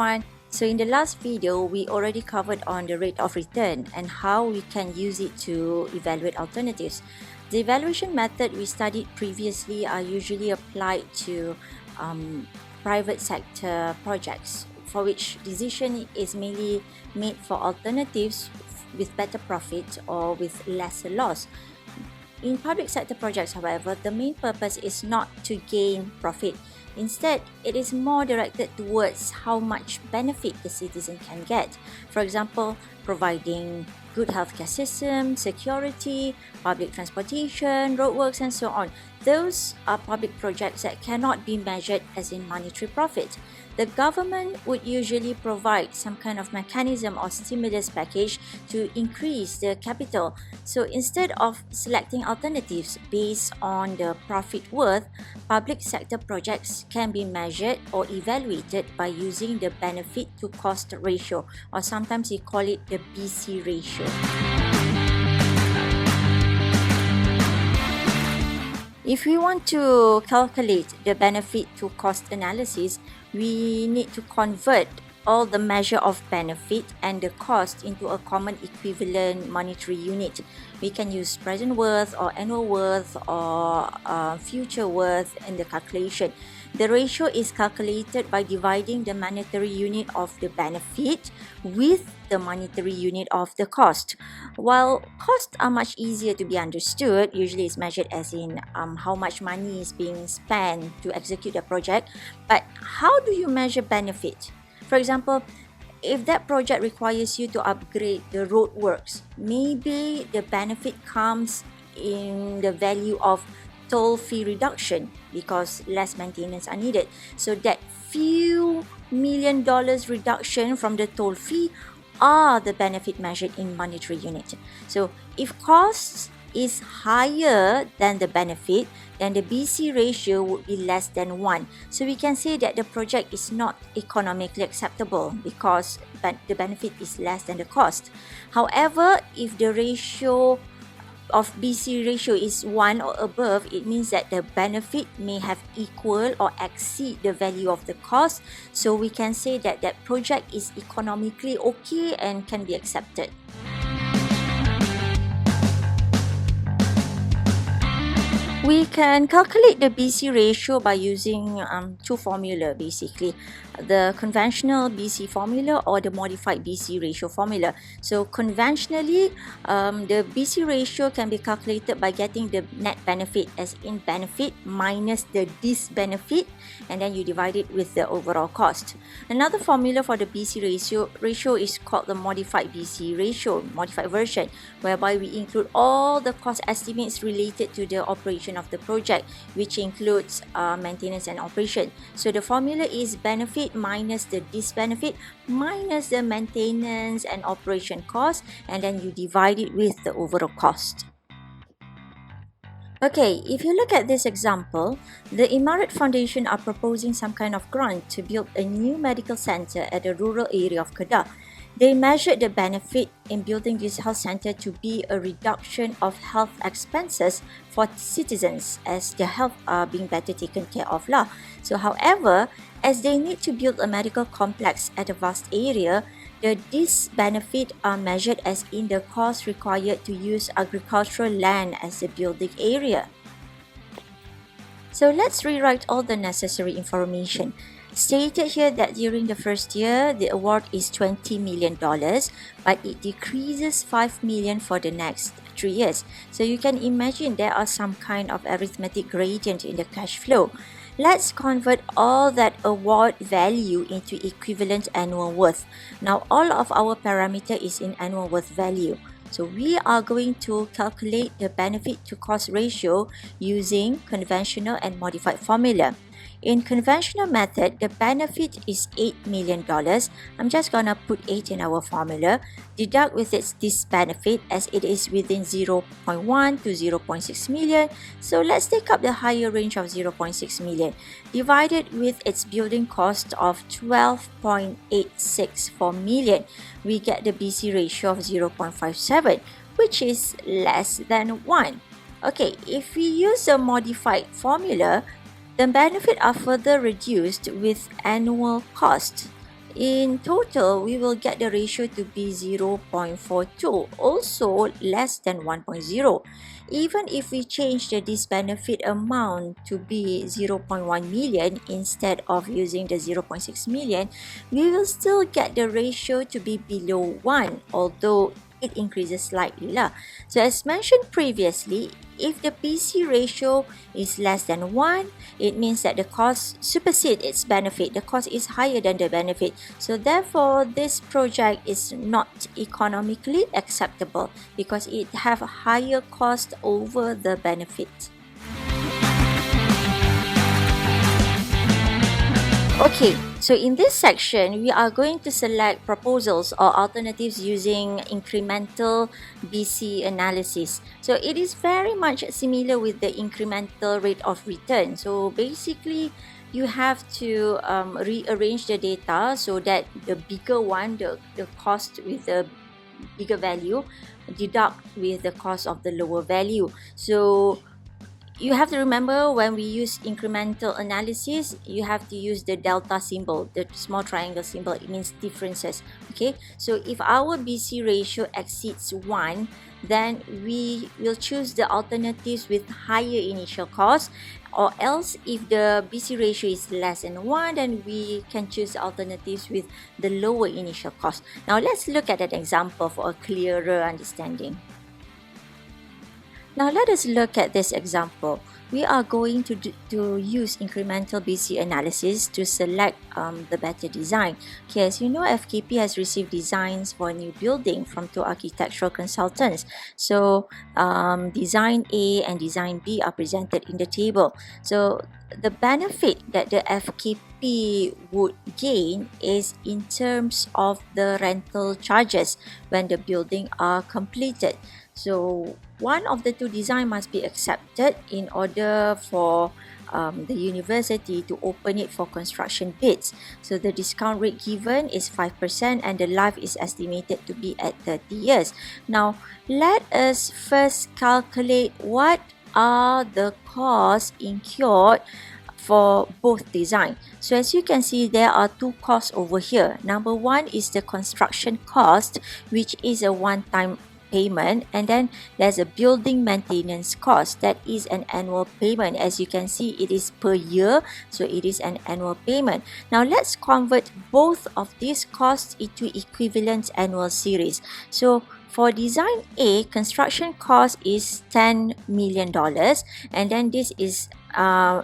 everyone. So in the last video, we already covered on the rate of return and how we can use it to evaluate alternatives. The evaluation method we studied previously are usually applied to private sector projects, for which decision is mainly made for alternatives with better profit or with lesser loss. In public sector projects, however, the main purpose is not to gain profit. Instead, it is more directed towards how much benefit the citizen can get. For example, providing good healthcare system, security, public transportation, roadworks, and so on. Those are public projects that cannot be measured as in monetary profit. The government would usually provide some kind of mechanism or stimulus package to increase the capital. So instead of selecting alternatives based on the profit worth, public sector projects can be measured or evaluated by using the benefit to cost ratio, or sometimes we call it the BC ratio. If we want to calculate the benefit to cost analysis, we need to convert all the measure of benefit and the cost into a common equivalent monetary unit. We can use present worth or annual worth or future worth in the calculation. The ratio is calculated by dividing the monetary unit of the benefit with the monetary unit of the cost. While costs are much easier to be understood, usually it's measured as in how much money is being spent to execute a project. But how do you measure benefit? For example, if that project requires you to upgrade the roadworks, maybe the benefit comes in the value of toll fee reduction because less maintenance are needed. So that few $1 million reduction from the toll fee are the benefit measured in monetary unit. So if costs is higher than the benefit, then the BC ratio would be less than 1. So we can say that the project is not economically acceptable because the benefit is less than the cost. However, if the ratio of BC ratio is 1 or above, it means that the benefit may have equal or exceed the value of the cost. So we can say that that project is economically okay and can be accepted. We can calculate the BC ratio by using two formulas basically. The conventional BC formula or the modified BC ratio formula. So conventionally, the BC ratio can be calculated by getting the net benefit as in benefit minus the disbenefit, and then you divide it with the overall cost. Another formula for the BC ratio is called the modified BC ratio, modified version, whereby we include all the cost estimates related to the operation of the project, which includes maintenance and operation. So the formula is benefit minus the disbenefit minus the maintenance and operation cost, and then you divide it with the overall cost. Okay, if you look at this example, the Imarat Foundation are proposing some kind of grant to build a new medical center at a rural area of Kedah. They measured the benefit in building this health center to be a reduction of health expenses for citizens as their health are being better taken care of lah. So however, as they need to build a medical complex at a vast area, the disbenefit are measured as in the cost required to use agricultural land as the building area. So let's rewrite all the necessary information. Stated here that during the first year, the award is $20 million, but it decreases $5 million for the next 3 years. So you can imagine there are some kind of arithmetic gradient in the cash flow. Let's convert all that award value into equivalent annual worth. Now all of our parameter is in annual worth value. So we are going to calculate the benefit to cost ratio using conventional and modified formula. In conventional method, the benefit is $8 million. I'm just gonna put 8 in our formula. Deduct with its disbenefit as it is within 0.1 to 0.6 million. So let's take up the higher range of 0.6 million. Divided with its building cost of 12.864 million. We get the BC ratio of 0.57, which is less than 1. Okay, if we use a modified formula, the benefits are further reduced with annual cost. In total, we will get the ratio to be 0.42, also less than 1.0. Even if we change the disbenefit amount to be 0.1 million instead of using the 0.6 million, we will still get the ratio to be below 1, although it increases slightly lah. So as mentioned previously, if the BC ratio is less than 1, it means that the cost supersedes its benefit. The cost is higher than the benefit. So therefore, this project is not economically acceptable because it have a higher cost over the benefit. Okay, so in this section, we are going to select proposals or alternatives using incremental BC analysis. So it is very much similar with the incremental rate of return. So basically, you have to rearrange the data so that the bigger one, the cost with the bigger value, deduct with the cost of the lower value. So you have to remember when we use incremental analysis, you have to use the delta symbol, the small triangle symbol. It means differences. Okay, so if our BC ratio exceeds 1, then we will choose the alternatives with higher initial cost, or else if the BC ratio is less than 1, then we can choose alternatives with the lower initial cost. Now let's look at an example for a clearer understanding. Now let us look at this example. We are going to use incremental BC analysis to select the better design. Okay, as you know, FKP has received designs for a new building from 2 architectural consultants. So design A and design B are presented in the table. So the benefit that the FKP would gain is in terms of the rental charges when the building are completed. So one of the 2 design must be accepted in order for the university to open it for construction bids. So the discount rate given is 5% and the life is estimated to be at 30 years. Now let us first calculate what are the costs incurred for both design. So as you can see, there are 2 costs over here. Number 1 is the construction cost, which is a one-time payment, and then there's a building maintenance cost, that is an annual payment. As you can see, it is per year, so it is an annual payment. Now let's convert both of these costs into equivalent annual series. So for design A, construction cost is $10 million, and then this is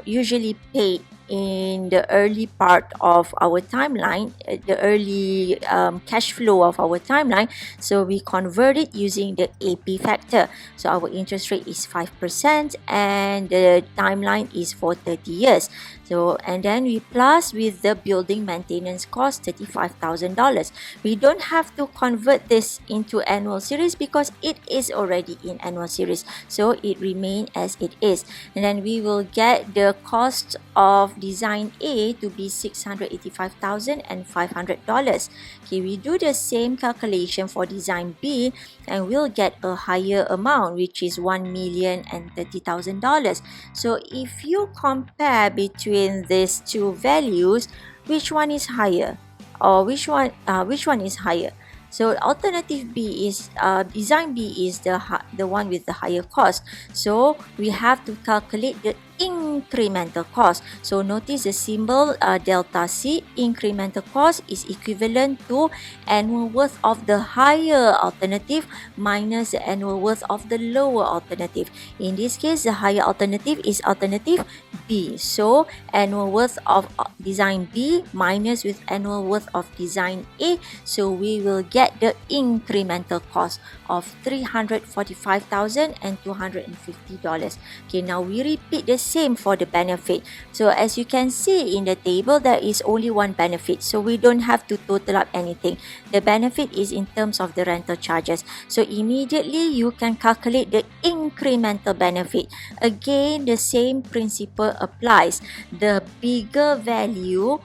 usually paid in the early part of our timeline, the early cash flow of our timeline. So we convert it using the AP factor. So our interest rate is 5% and the timeline is for 30 years. So and then we plus with the building maintenance cost, $35,000. We don't have to convert this into annual series because it is already in annual series. So it remains as it is. And then we will get the cost of design A to be $685,500. Okay, we do the same calculation for design B and we'll get a higher amount, which is $1,030,000. So if you compare between these 2 values, which one is higher, or which one is higher? So alternative B is design B is the one with the higher cost. So we have to calculate the incremental cost. So notice the symbol delta C. Incremental cost is equivalent to annual worth of the higher alternative minus the annual worth of the lower alternative. In this case, the higher alternative is alternative B. So annual worth of design B minus with annual worth of design A. So we will get the incremental cost of $345,250. Okay, now we repeat the same for the benefit. So as you can see in the table, there is only one benefit, so we don't have to total up anything. The benefit is in terms of the rental charges. So immediately you can calculate the incremental benefit. Again, the same principle applies. The bigger value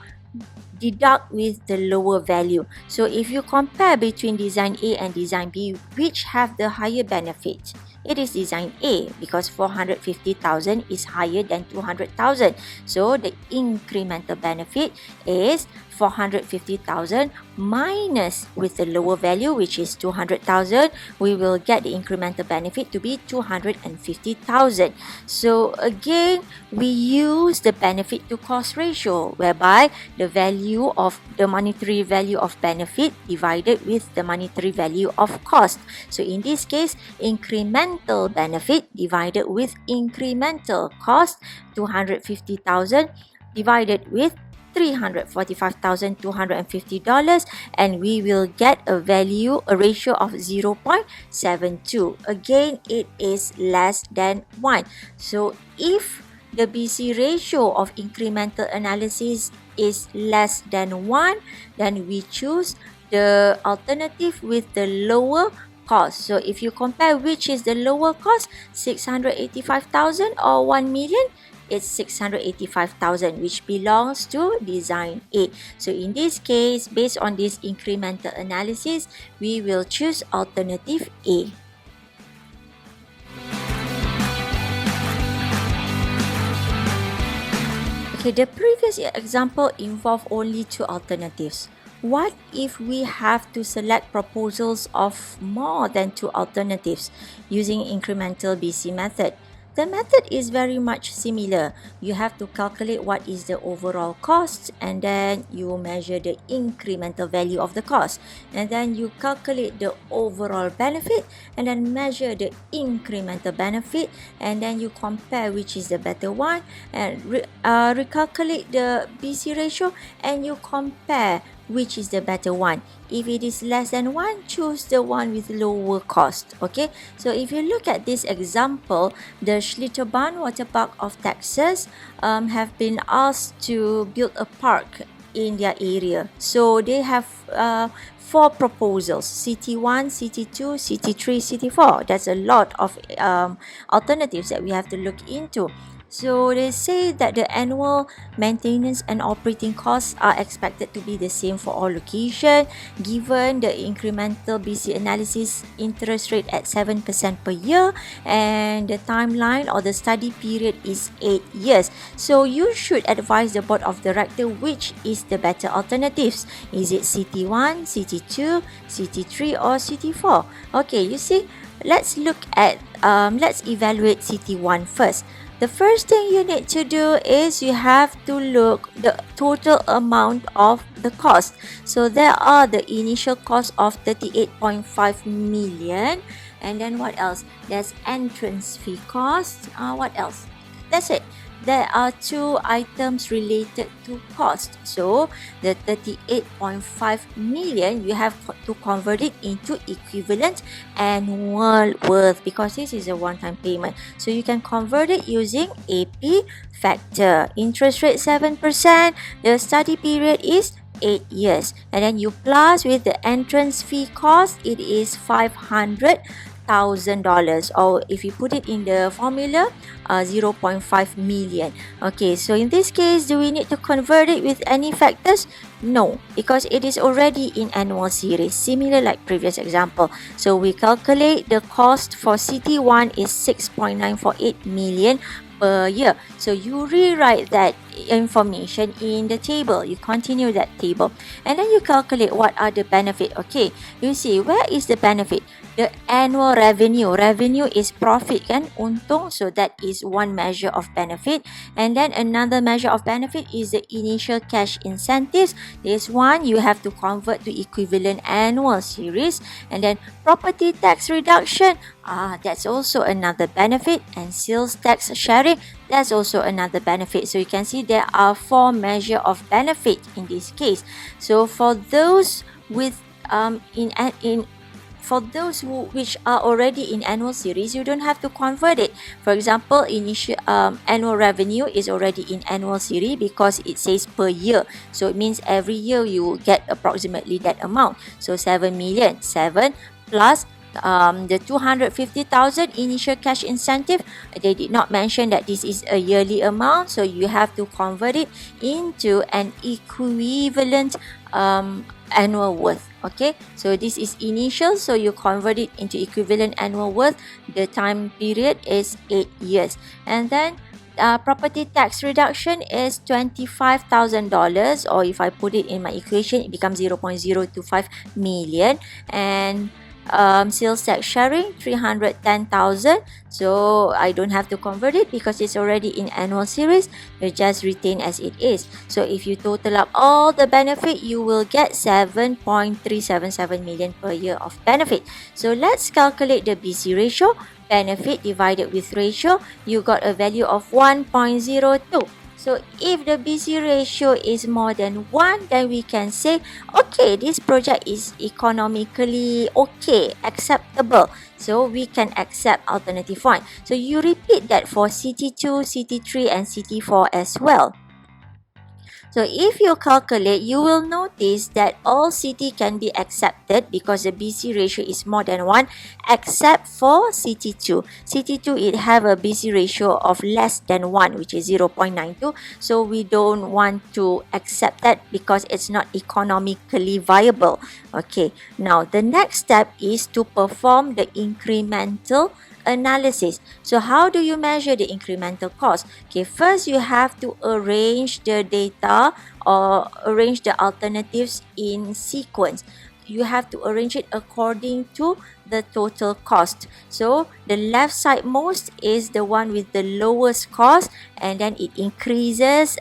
deduct with the lower value. So if you compare between design A and design B, which have the higher benefit? It is design A because 450,000 is higher than 200,000. So the incremental benefit is 450,000 minus with the lower value, which is 200,000, we will get the incremental benefit to be 250,000. So again, we use the benefit to cost ratio, whereby the value of the monetary value of benefit divided with the monetary value of cost. So in this case, incremental benefit divided with incremental cost, 250,000 divided with $345,250, and we will get a ratio of 0.72. Again, it is less than 1. So if the BC ratio of incremental analysis is less than 1, then we choose the alternative with the lower cost. So if you compare which is the lower cost, 685,000 or 1 million, it's 685,000, which belongs to design A. So in this case, based on this incremental analysis, we will choose alternative A. Okay, the previous example involved only two alternatives. What if we have to select proposals of more than two alternatives using incremental BC method? The method is very much similar. You have to calculate what is the overall cost, and then you measure the incremental value of the cost, and then you calculate the overall benefit, and then measure the incremental benefit, and then you compare which is the better one, and recalculate the BC ratio, and you compare which is the better one. If it is less than 1, choose the one with lower cost. Okay, so if you look at this example, the Schlitterbahn Water Park of Texas have been asked to build a park in their area. So they have 4 proposals: CT1, CT2, CT3, CT4. That's a lot of alternatives that we have to look into. So they say that the annual maintenance and operating costs are expected to be the same for all locations, given the incremental BC analysis interest rate at 7% per year, and the timeline or the study period is 8 years. So you should advise the board of directors which is the better alternatives. Is it CT1, CT2, CT3 or CT4? Okay, you see, let's evaluate CT1 first. The first thing you need to do is you have to look the total amount of the cost. So there are the initial cost of 38.5 million, and then what else? There's entrance fee cost. What else? That's it. There are 2 items related to cost. So the 38.5 million, you have to convert it into equivalent annual worth, because this is a one-time payment. So you can convert it using AP factor. Interest rate 7%. The study period is 8 years. And then you plus with the entrance fee cost, it is $500,000, or if you put it in the formula, 0.5 million. Okay, so in this case, do we need to convert it with any factors? No, because it is already in annual series, similar like previous example. So we calculate the cost for CT1 is 6.948 million per year. So you rewrite that information in the table. You continue that table, and then you calculate what are the benefit. Okay, you see, where is the benefit? The annual revenue. Revenue is profit, kan? Untung. So that is one measure of benefit. And then another measure of benefit is the initial cash incentives. This one you have to convert to equivalent annual series. And then property tax reduction. That's also another benefit. And sales tax sharing, that's also another benefit. So you can see there are 4 measure of benefit in this case. So for those with for those which are already in annual series, you don't have to convert it. For example, initial annual revenue is already in annual series because it says per year. So it means every year you get approximately that amount. So 7 million, 7 plus the 250,000 initial cash incentive. They did not mention that this is a yearly amount, so you have to convert it into an equivalent annual worth. Okay, so this is initial, so you convert it into equivalent annual worth. The time period is 8 years, and then property tax reduction is $25,000, or if I put it in my equation, it becomes 0.025 million. And sales tax sharing 310,000, so I don't have to convert it because it's already in annual series. You just retain as it is. So if you total up all the benefit, you will get 7.377 million per year of benefit. So let's calculate the BC ratio. Benefit divided with ratio, you got a value of 1.02. So if the BC ratio is more than 1, then we can say, okay, this project is economically okay, acceptable. So we can accept alternative 1. So you repeat that for CT2, CT3 and CT4 as well. So if you calculate, you will notice that all CT can be accepted because the BC ratio is more than 1, except for CT2. CT2, it have a BC ratio of less than 1, which is 0.92. So we don't want to accept that because it's not economically viable. Okay, now the next step is to perform the incremental analysis. So how do you measure the incremental cost? Okay, first you have to arrange the data or arrange the alternatives in sequence. You have to arrange it according to the total cost. So the left side most is the one with the lowest cost, and then it increases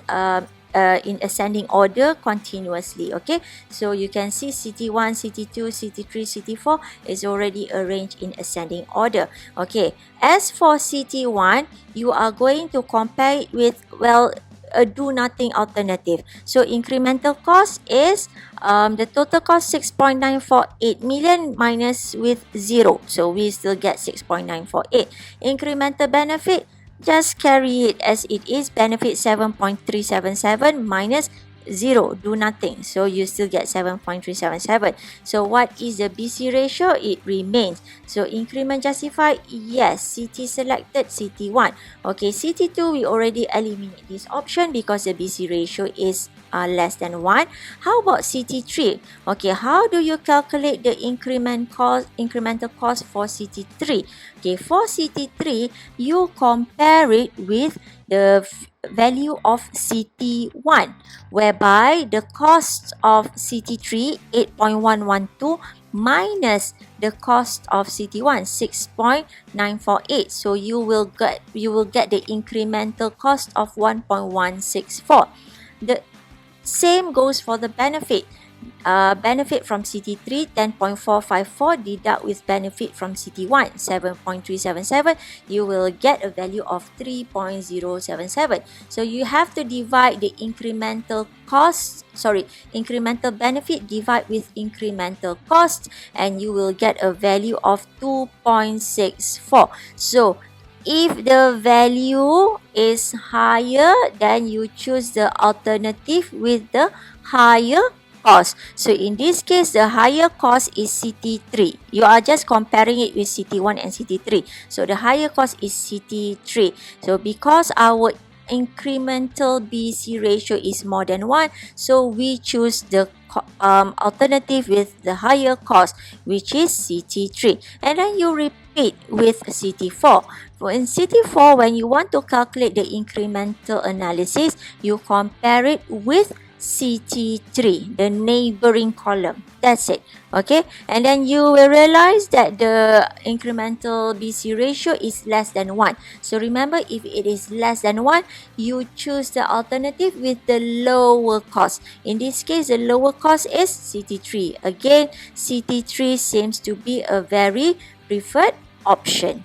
in ascending order continuously. Okay, so you can see CT1, CT2, CT3, CT4 is already arranged in ascending order. Okay, as for CT1, you are going to compare it with, well, a do nothing alternative. So incremental cost is the total cost 6.948 million minus with 0. So we still get 6.948. Incremental benefit, just carry it as it is. Benefit 7.377 minus 0, do nothing. So you still get 7.377. So what is the BC ratio? It remains. So increment justified, yes. CT selected, CT1. Okay, CT2, we already eliminate this option because the BC ratio is less than 1. How about CT3? Okay, how do you calculate the incremental cost for CT3? Okay, for CT3, you compare it with the value of CT1, whereby the cost of CT3 8.112 minus the cost of CT1 6.948. So you will get the incremental cost of 1.164. The same goes for the benefit. Benefit from CT3 10.454, deduct with benefit from CT1 7.377, you will get a value of 3.077. So you have to divide the incremental benefit divide with incremental cost, and you will get a value of 2.64. So if the value is higher, then you choose the alternative with the higher cost. So in this case, the higher cost is CT3. You are just comparing it with CT1 and CT3. So the higher cost is CT3. So because our incremental BC ratio is more than 1, so we choose the alternative with the higher cost, which is CT3. And then you repeat with CT4. In CT4, when you want to calculate the incremental analysis, you compare it with CT3, the neighboring column. That's it. Okay, and then you will realize that the incremental BC ratio is less than 1. So remember, if it is less than 1, you choose the alternative with the lower cost. In this case, the lower cost is CT3. Again, CT3 seems to be a very preferred option.